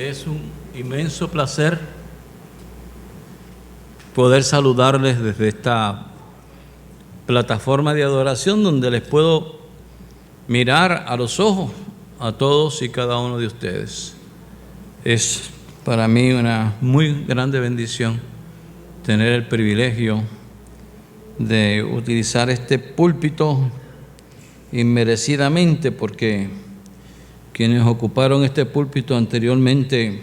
Es un inmenso placer poder saludarles desde esta plataforma de adoración donde les puedo mirar a los ojos a todos y cada uno de ustedes. Es para mí una muy grande bendición tener el privilegio de utilizar este púlpito inmerecidamente, porque quienes ocuparon este púlpito anteriormente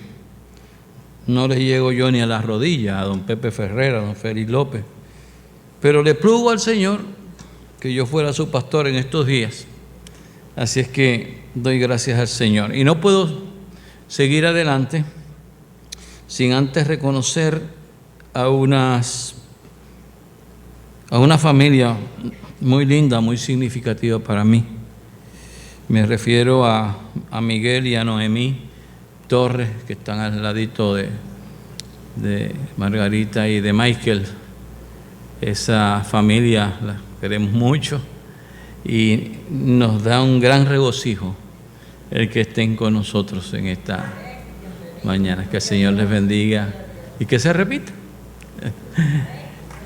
no les llego yo ni a las rodillas, a don Pepe Ferrera, a don Félix López, pero le plugo al Señor que yo fuera su pastor en estos días, así es que doy gracias al Señor. Y no puedo seguir adelante sin antes reconocer a una familia muy linda, muy significativa para mí. Me refiero a Miguel y a Noemí Torres, que están al ladito de Margarita y de Michael. Esa familia la queremos mucho y nos da un gran regocijo el que estén con nosotros en esta mañana. Que el Señor les bendiga y que se repita.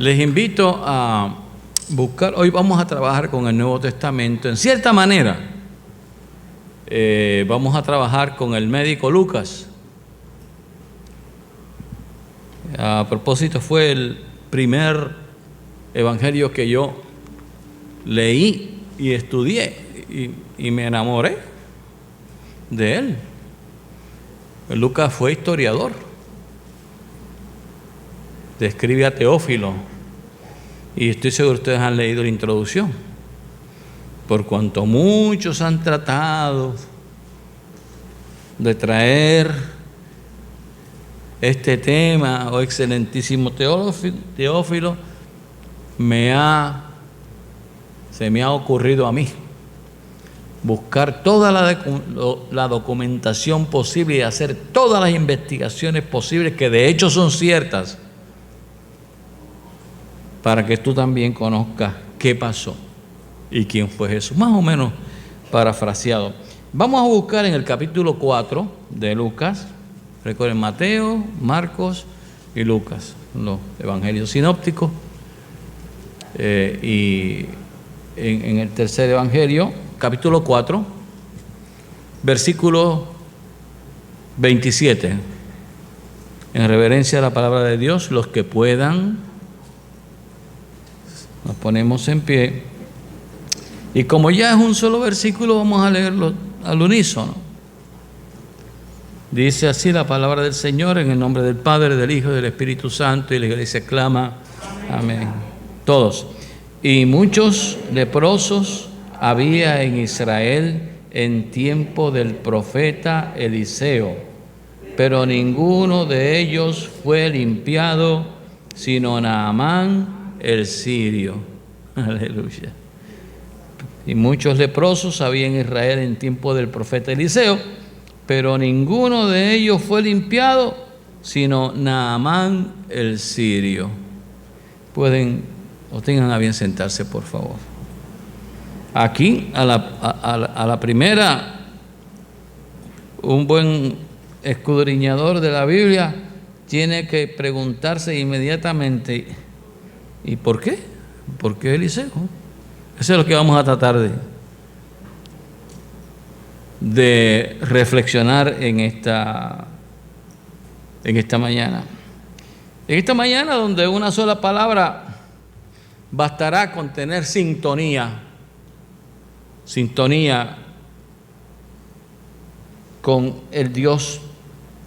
Les invito a buscar, hoy vamos a trabajar con el Nuevo Testamento, en cierta manera. Vamos a trabajar con el médico Lucas. A propósito, fue el primer evangelio que yo leí y estudié y me enamoré de él. Lucas fue historiador, describe a Teófilo y estoy seguro que ustedes han leído la introducción. Por cuanto muchos han tratado de traer este tema, oh excelentísimo Teófilo, se me ha ocurrido a mí buscar toda la documentación posible y hacer todas las investigaciones posibles, que de hecho son ciertas, para que tú también conozcas qué pasó y quién fue Jesús, más o menos parafraseado. Vamos a buscar en el capítulo 4 de Lucas. Recuerden, Mateo, Marcos y Lucas, los evangelios sinópticos. Y en el tercer evangelio, capítulo 4, versículo 27. En reverencia a la palabra de Dios, los que puedan, nos ponemos en pie. Y como ya es un solo versículo, vamos a leerlo al unísono. Dice así la palabra del Señor, en el nombre del Padre, del Hijo y del Espíritu Santo, y la iglesia clama, amén. Todos. Y muchos leprosos había en Israel en tiempo del profeta Eliseo, pero ninguno de ellos fue limpiado, sino Naamán el sirio. Aleluya. Y muchos leprosos había en Israel en tiempo del profeta Eliseo, pero ninguno de ellos fue limpiado, sino Naamán el sirio. Pueden o tengan a bien sentarse, por favor. Aquí, a la primera, un buen escudriñador de la Biblia tiene que preguntarse inmediatamente, ¿y por qué? ¿Por qué Eliseo? Eso es lo que vamos a tratar de reflexionar en esta mañana. En esta mañana, donde una sola palabra bastará con tener sintonía con el Dios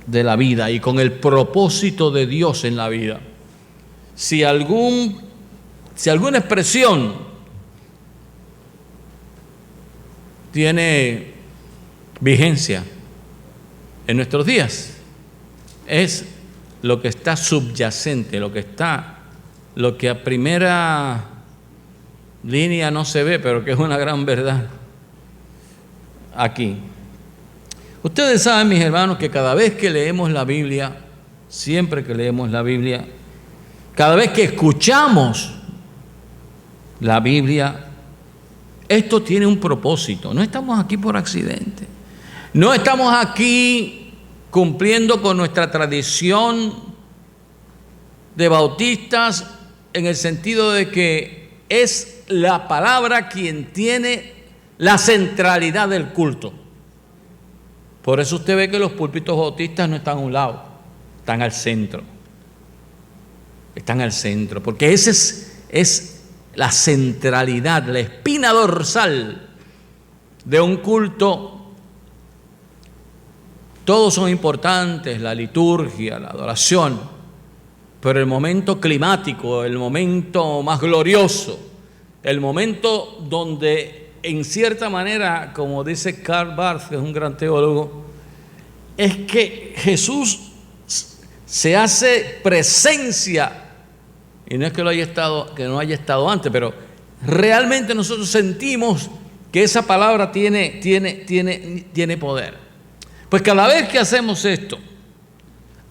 de la vida y con el propósito de Dios en la vida. Si alguna expresión tiene vigencia en nuestros días, es lo que está subyacente, lo que a primera línea no se ve, pero que es una gran verdad aquí. Ustedes saben, mis hermanos, que cada vez que leemos la Biblia, siempre que leemos la Biblia, cada vez que escuchamos la Biblia, esto tiene un propósito. No estamos aquí por accidente. No estamos aquí cumpliendo con nuestra tradición de bautistas, en el sentido de que es la palabra quien tiene la centralidad del culto. Por eso usted ve que los púlpitos bautistas no están a un lado, están al centro. Están al centro, porque esa es la centralidad, la espina dorsal de un culto. Todos son importantes, la liturgia, la adoración, pero el momento climático, el momento más glorioso, el momento donde en cierta manera, como dice Karl Barth, que es un gran teólogo, es que Jesús se hace presencia, y no es que no haya estado antes, pero realmente nosotros sentimos que esa palabra tiene poder. Pues cada vez que hacemos esto,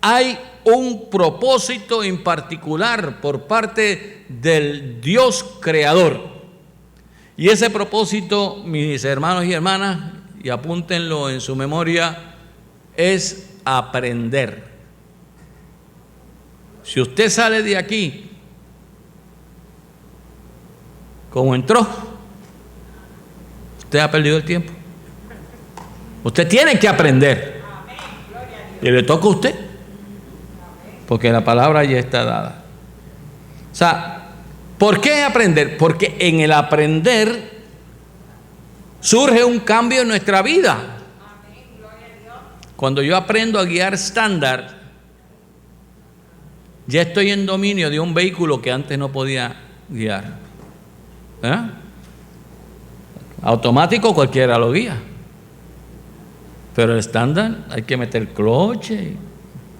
hay un propósito en particular por parte del Dios creador. Y ese propósito, mis hermanos y hermanas, y apúntenlo en su memoria, es aprender. Si usted sale de aquí como entró, usted ha perdido el tiempo. Usted tiene que aprender. Y le toca a usted, porque la palabra ya está dada. O sea, ¿por qué aprender? Porque en el aprender surge un cambio en nuestra vida. Cuando yo aprendo a guiar estándar, ya estoy en dominio de un vehículo que antes no podía guiar. Automático cualquiera lo guía, pero el estándar hay que meter cloche.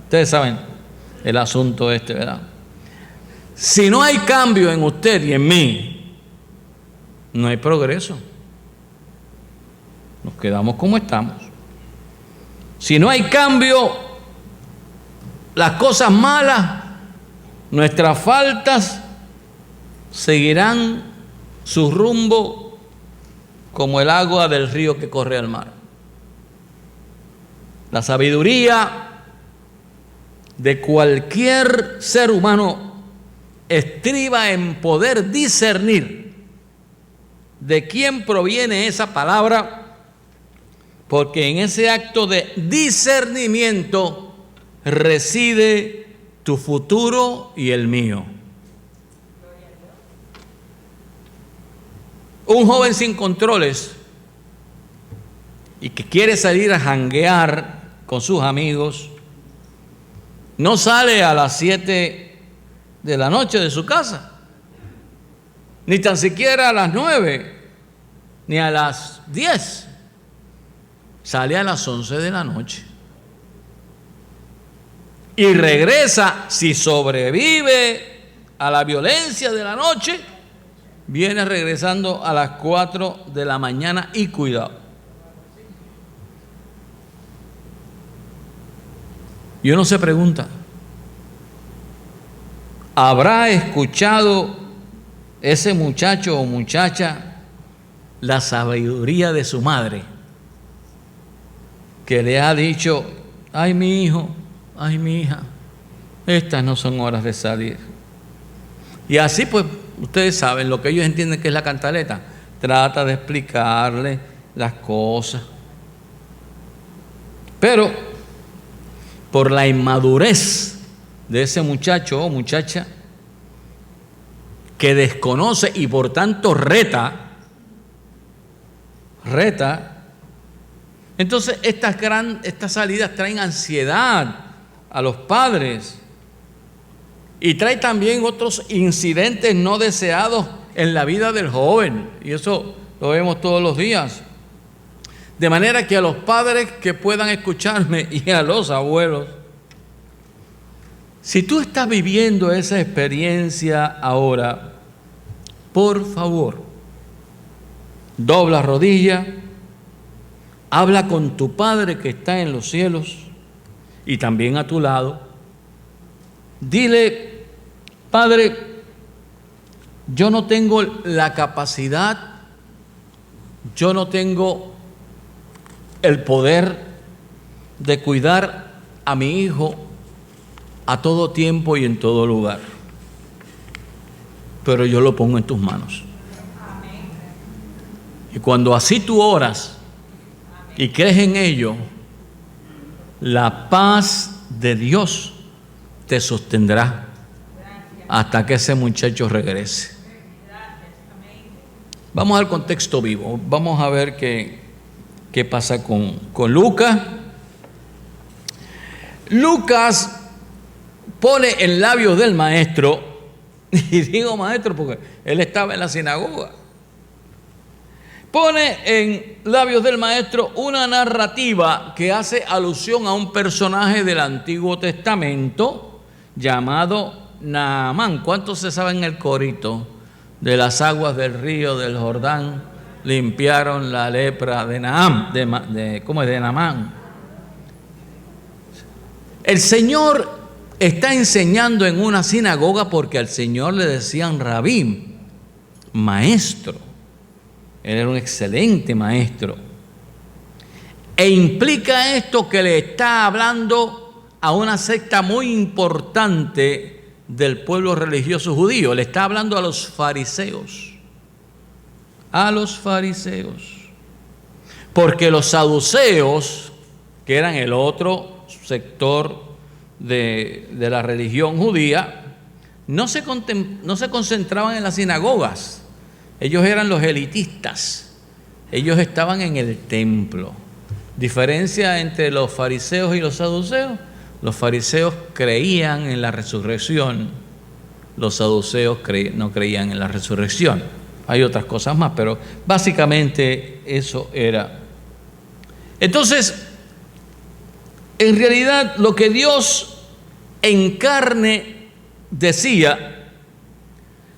Ustedes saben el asunto ¿verdad? Si no hay cambio en usted y en mí, no hay progreso. Nos quedamos como estamos. Si no hay cambio, las cosas malas, nuestras faltas, seguirán su rumbo como el agua del río que corre al mar. La sabiduría de cualquier ser humano estriba en poder discernir de quién proviene esa palabra, porque en ese acto de discernimiento reside tu futuro y el mío. Un joven sin controles y que quiere salir a janguear con sus amigos, no sale a las 7 de la noche de su casa, ni tan siquiera a las 9, ni a las 10. Sale a las 11 de la noche. Y regresa, si sobrevive a la violencia de la noche, viene regresando a las 4 de la mañana y cuidado. Y uno se pregunta, ¿habrá escuchado ese muchacho o muchacha la sabiduría de su madre, que le ha dicho: ay mi hijo, ay mi hija, estas no son horas de salir? Y así pues, ustedes saben lo que ellos entienden que es la cantaleta. Trata de explicarle las cosas, pero por la inmadurez de ese muchacho o muchacha que desconoce y por tanto reta, entonces estas salidas traen ansiedad a los padres y trae también otros incidentes no deseados en la vida del joven, y eso lo vemos todos los días. De manera que a los padres que puedan escucharme y a los abuelos, si tú estás viviendo esa experiencia ahora, por favor, dobla rodilla, habla con tu Padre que está en los cielos y también a tu lado. Dile: Padre, yo no tengo la capacidad, yo no tengo el poder de cuidar a mi hijo a todo tiempo y en todo lugar, pero yo lo pongo en tus manos. Y cuando así tú oras y crees en ello, la paz de Dios te sostendrá hasta que ese muchacho regrese. Vamos al contexto vivo. Vamos a ver qué pasa con Lucas. Lucas pone en labios del maestro, y digo maestro porque él estaba en la sinagoga, pone en labios del maestro una narrativa que hace alusión a un personaje del Antiguo Testamento llamado Naamán. ¿Cuántos se saben el corito? De las aguas del río del Jordán limpiaron la lepra de Naamán. El Señor está enseñando en una sinagoga porque al Señor le decían rabí, maestro. Él era un excelente maestro. E implica esto que le está hablando a una secta muy importante del pueblo religioso judío. Le está hablando a los fariseos. A los fariseos. Porque los saduceos, que eran el otro sector de la religión judía, no se concentraban en las sinagogas. Ellos eran los elitistas. Ellos estaban en el templo. Diferencia entre los fariseos y los saduceos: los fariseos creían en la resurrección, los saduceos no creían en la resurrección. Hay otras cosas más, pero básicamente eso era. Entonces, en realidad lo que Dios en carne decía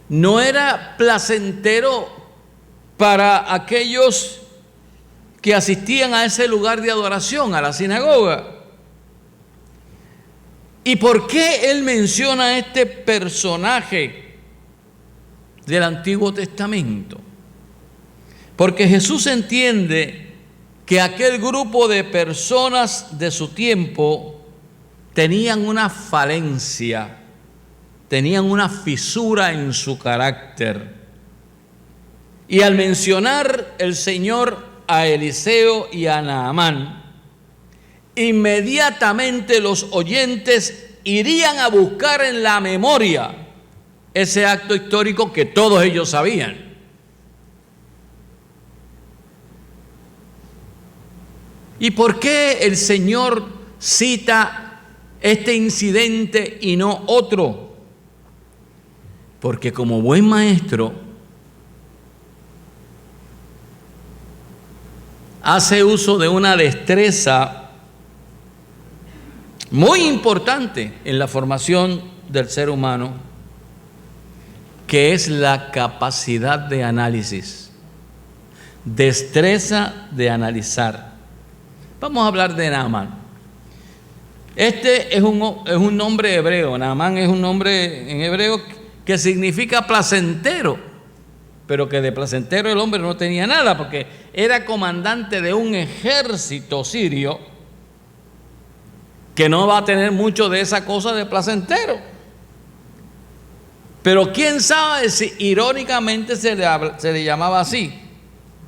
no era placentero para aquellos que asistían a ese lugar de adoración, a la sinagoga. ¿Y por qué él menciona a este personaje del Antiguo Testamento? Porque Jesús entiende que aquel grupo de personas de su tiempo tenían una falencia, tenían una fisura en su carácter. Y al mencionar el Señor a Eliseo y a Naamán, inmediatamente los oyentes irían a buscar en la memoria ese acto histórico que todos ellos sabían. ¿Y por qué el Señor cita este incidente y no otro? Porque como buen maestro hace uso de una destreza muy importante en la formación del ser humano, que es la capacidad de análisis, destreza de analizar. Vamos a hablar de Naamán. Este es un nombre hebreo. Naamán es un nombre en hebreo que significa placentero, pero que de placentero el hombre no tenía nada, porque era comandante de un ejército sirio que no va a tener mucho de esa cosa de placentero. Pero quién sabe si irónicamente se le llamaba así.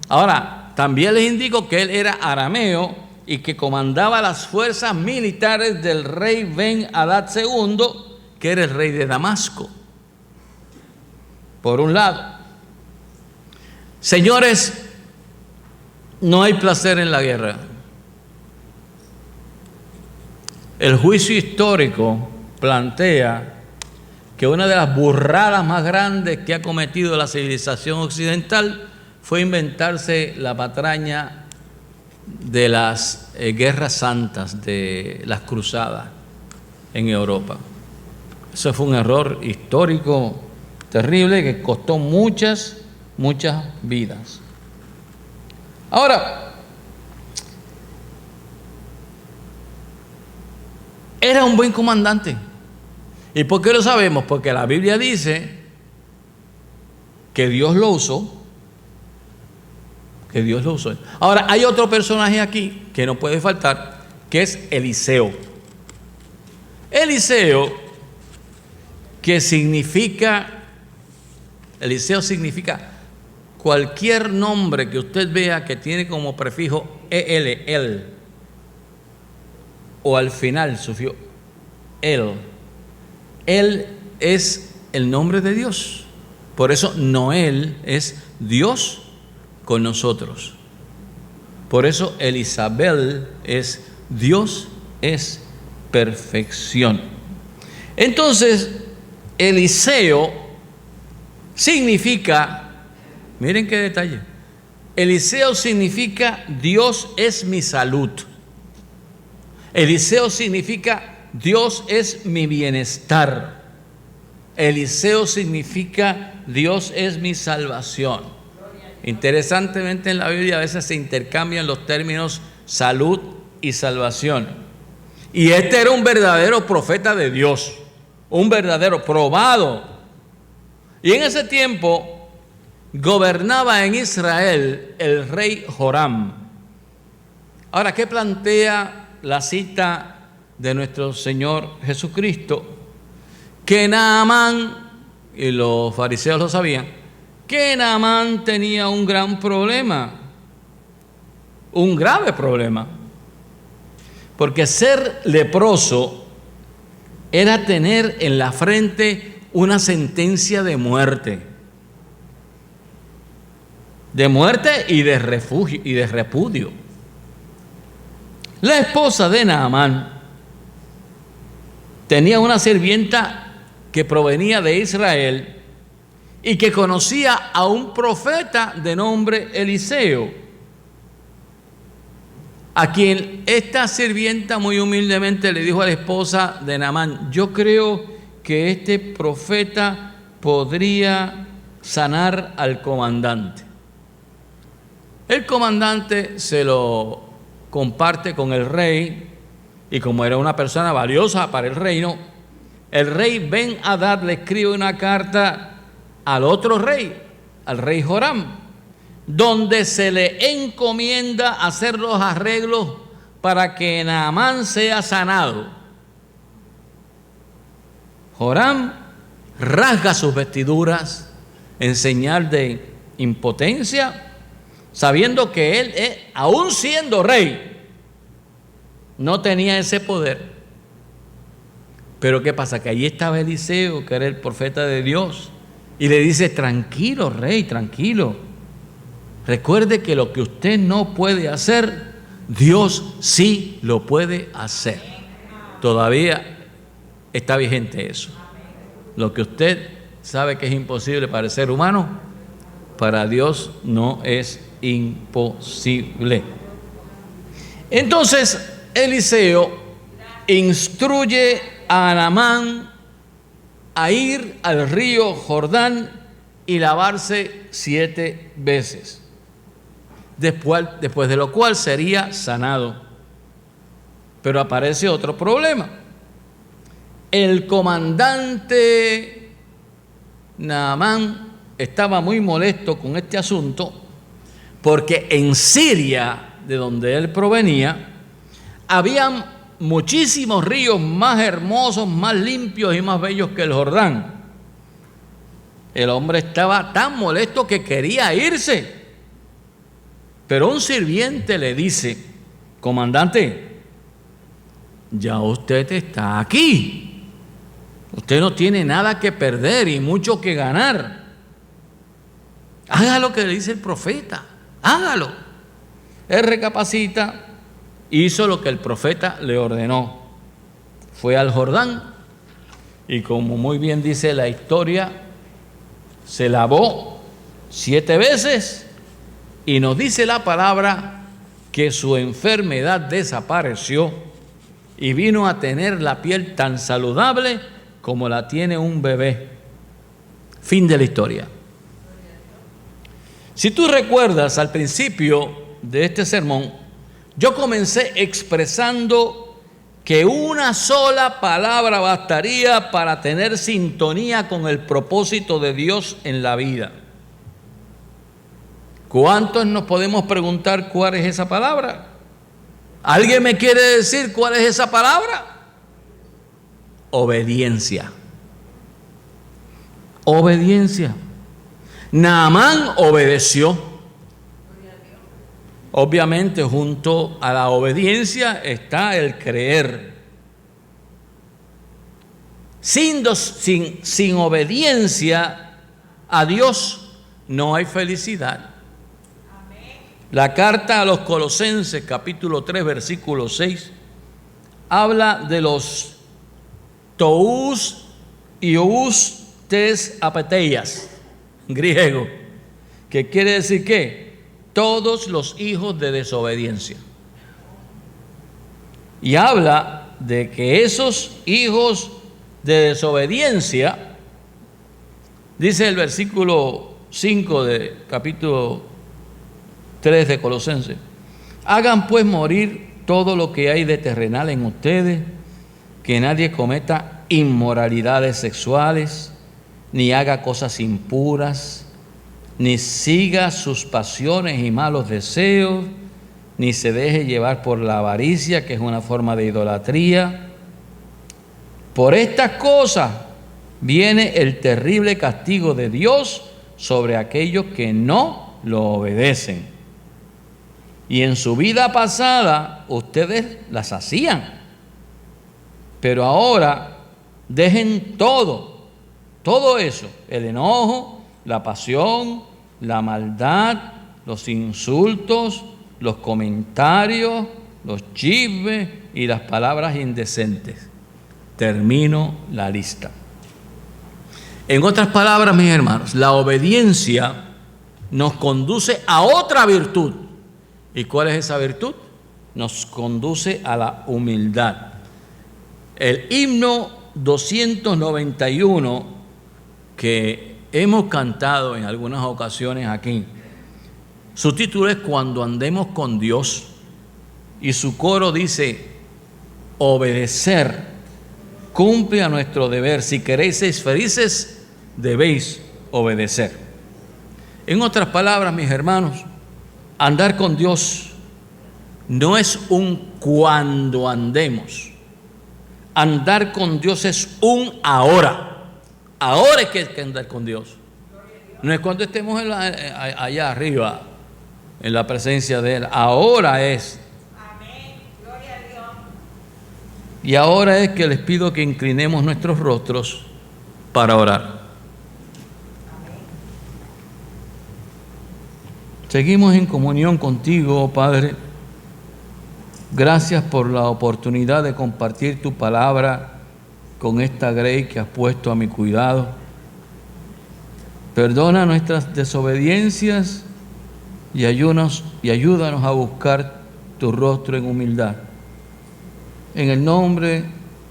Ahora, también les indico que él era arameo y que comandaba las fuerzas militares del rey Ben-Hadad II, que era el rey de Damasco. Por un lado. Señores, no hay placer en la guerra. El juicio histórico plantea que una de las burradas más grandes que ha cometido la civilización occidental fue inventarse la patraña de las guerras santas, de las cruzadas en Europa. Eso fue un error histórico terrible que costó muchas vidas. Ahora, era un buen comandante. ¿Y por qué lo sabemos? Porque la Biblia dice que Dios lo usó. Que Dios lo usó. Ahora, hay otro personaje aquí que no puede faltar, que es Eliseo. Eliseo, Eliseo significa cualquier nombre que usted vea que tiene como prefijo el, o al final sufijo él es el nombre de Dios. Por eso Noel es Dios con nosotros. Por eso Elisabel es Dios es perfección. Entonces, Eliseo significa, miren qué detalle, Eliseo significa Dios es mi salud. Eliseo significa Dios es mi bienestar. Eliseo significa Dios es mi salvación. Interesantemente en la Biblia a veces se intercambian los términos salud y salvación. Y este era un verdadero profeta de Dios, un verdadero probado. Y en ese tiempo gobernaba en Israel el rey Joram. Ahora, ¿qué plantea la cita de nuestro Señor Jesucristo? Que Naamán, y los fariseos lo sabían, que Naamán tenía un gran problema, un grave problema, porque ser leproso era tener en la frente una sentencia de muerte y de refugio y de repudio. La esposa de Naamán tenía una sirvienta que provenía de Israel y que conocía a un profeta de nombre Eliseo, a quien esta sirvienta muy humildemente le dijo a la esposa de Naamán: yo creo que este profeta podría sanar al comandante. El comandante se lo comparte con el rey, y como era una persona valiosa para el reino, el rey Ben-Hadad le escribe una carta al otro rey, al rey Joram, donde se le encomienda hacer los arreglos para que Naamán sea sanado. Joram rasga sus vestiduras en señal de impotencia, sabiendo que él, aún siendo rey, no tenía ese poder. Pero ¿qué pasa? Que allí estaba Eliseo, que era el profeta de Dios, y le dice: tranquilo, rey, tranquilo. Recuerde que lo que usted no puede hacer, Dios sí lo puede hacer. Todavía está vigente eso. Lo que usted sabe que es imposible para el ser humano, para Dios no es imposible. Entonces, Eliseo instruye a Naamán a ir al río Jordán y lavarse 7 veces, después de lo cual sería sanado. Pero aparece otro problema. El comandante Naamán estaba muy molesto con este asunto, porque en Siria, de donde él provenía, habían muchísimos ríos más hermosos, más limpios y más bellos que el Jordán. El hombre estaba tan molesto que quería irse. Pero un sirviente le dice: comandante, ya usted está aquí. Usted no tiene nada que perder y mucho que ganar. Haga lo que le dice el profeta, hágalo. Él recapacita, hizo lo que el profeta le ordenó. Fue al Jordán y, como muy bien dice la historia, se lavó 7 veces y nos dice la palabra que su enfermedad desapareció y vino a tener la piel tan saludable como la tiene un bebé. Fin de la historia. Si tú recuerdas, al principio de este sermón, yo comencé expresando que una sola palabra bastaría para tener sintonía con el propósito de Dios en la vida. ¿Cuántos nos podemos preguntar cuál es esa palabra? ¿Alguien me quiere decir cuál es esa palabra? obediencia. Obediencia. Naamán obedeció. Obviamente, junto a la obediencia está el creer. Sin obediencia a Dios no hay felicidad. La carta a los Colosenses, capítulo 3, versículo 6, habla de los tous y ous tes apateias, griego, que quiere decir que todos los hijos de desobediencia. Y habla de que esos hijos de desobediencia, dice el versículo 5 de capítulo 3 de Colosenses: hagan pues morir todo lo que hay de terrenal en ustedes, que nadie cometa inmoralidades sexuales, ni haga cosas impuras, ni siga sus pasiones y malos deseos, ni se deje llevar por la avaricia, que es una forma de idolatría. Por estas cosas viene el terrible castigo de Dios sobre aquellos que no lo obedecen. Y en su vida pasada ustedes las hacían, pero ahora dejen todo eso, el enojo, la pasión, la maldad, los insultos, los comentarios, los chismes y las palabras indecentes. Termino la lista. En otras palabras, mis hermanos, la obediencia nos conduce a otra virtud. ¿Y cuál es esa virtud? Nos conduce a la humildad. El himno 291 que hemos cantado en algunas ocasiones aquí, su título es Cuando andemos con Dios, y su coro dice: obedecer cumple a nuestro deber, si queréis ser felices debéis obedecer. En otras palabras, mis hermanos, andar con Dios no es un cuando andemos. Andar con Dios es un ahora. Ahora es que hay que andar con Dios. No es cuando estemos allá arriba, en la presencia de Él. Ahora es. Amén. Gloria a Dios. Y ahora es que les pido que inclinemos nuestros rostros para orar. Seguimos en comunión contigo, oh Padre. Gracias por la oportunidad de compartir tu palabra con esta grey que has puesto a mi cuidado. Perdona nuestras desobediencias y ayúdanos a buscar tu rostro en humildad. En el nombre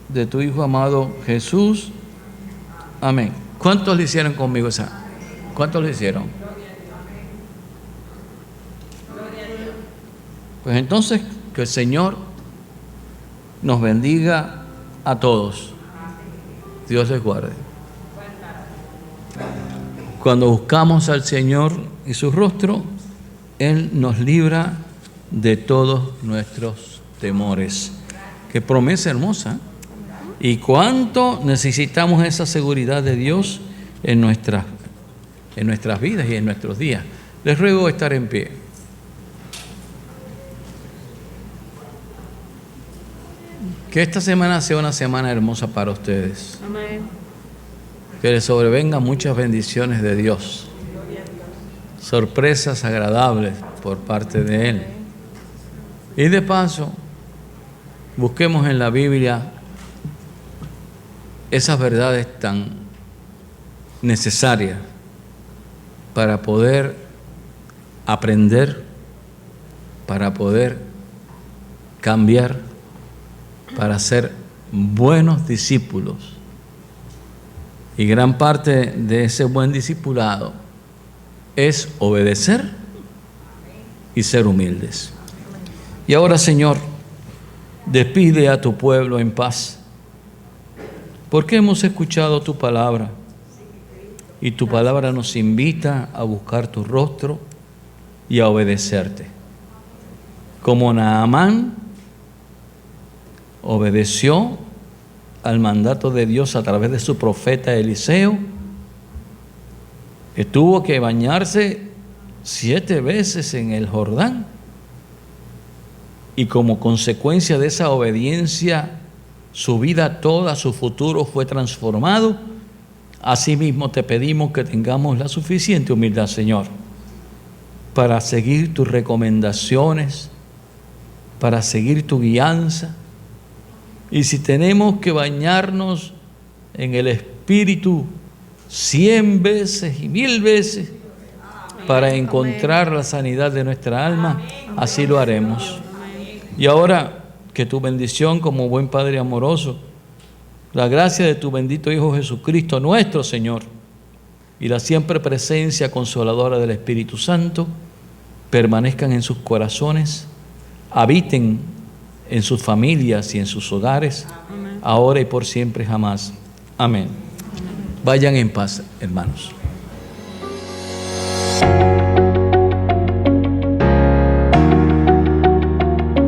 de tu Hijo amado Jesús. Amén. ¿Cuántos lo hicieron conmigo esa? ¿Cuántos lo hicieron? Pues entonces, que el Señor nos bendiga a todos. Dios les guarde. Cuando buscamos al Señor y su rostro, Él nos libra de todos nuestros temores. Qué promesa hermosa. Y cuánto necesitamos esa seguridad de Dios en nuestras vidas y en nuestros días. Les ruego estar en pie. Que esta semana sea una semana hermosa para ustedes. Amén. Que les sobrevengan muchas bendiciones de Dios. Sorpresas agradables por parte de Él. Y de paso, busquemos en la Biblia esas verdades tan necesarias para poder aprender, para poder cambiar, para ser buenos discípulos. Y gran parte de ese buen discipulado es obedecer y ser humildes. Y ahora, Señor, despide a tu pueblo en paz, porque hemos escuchado tu palabra y tu palabra nos invita a buscar tu rostro y a obedecerte. Como Naamán obedeció al mandato de Dios a través de su profeta Eliseo, que tuvo que bañarse 7 veces en el Jordán. Y como consecuencia de esa obediencia, su vida toda, su futuro fue transformado. Asimismo te pedimos que tengamos la suficiente humildad, Señor, para seguir tus recomendaciones, para seguir tu guianza. Y si tenemos que bañarnos en el Espíritu 100 veces y 1000 veces para encontrar la sanidad de nuestra alma, así lo haremos. Y ahora, que tu bendición como buen Padre amoroso, la gracia de tu bendito Hijo Jesucristo, nuestro Señor, y la siempre presencia consoladora del Espíritu Santo, permanezcan en sus corazones, habiten en sus familias y en sus hogares, ahora y por siempre jamás. Amén. Vayan en paz, hermanos.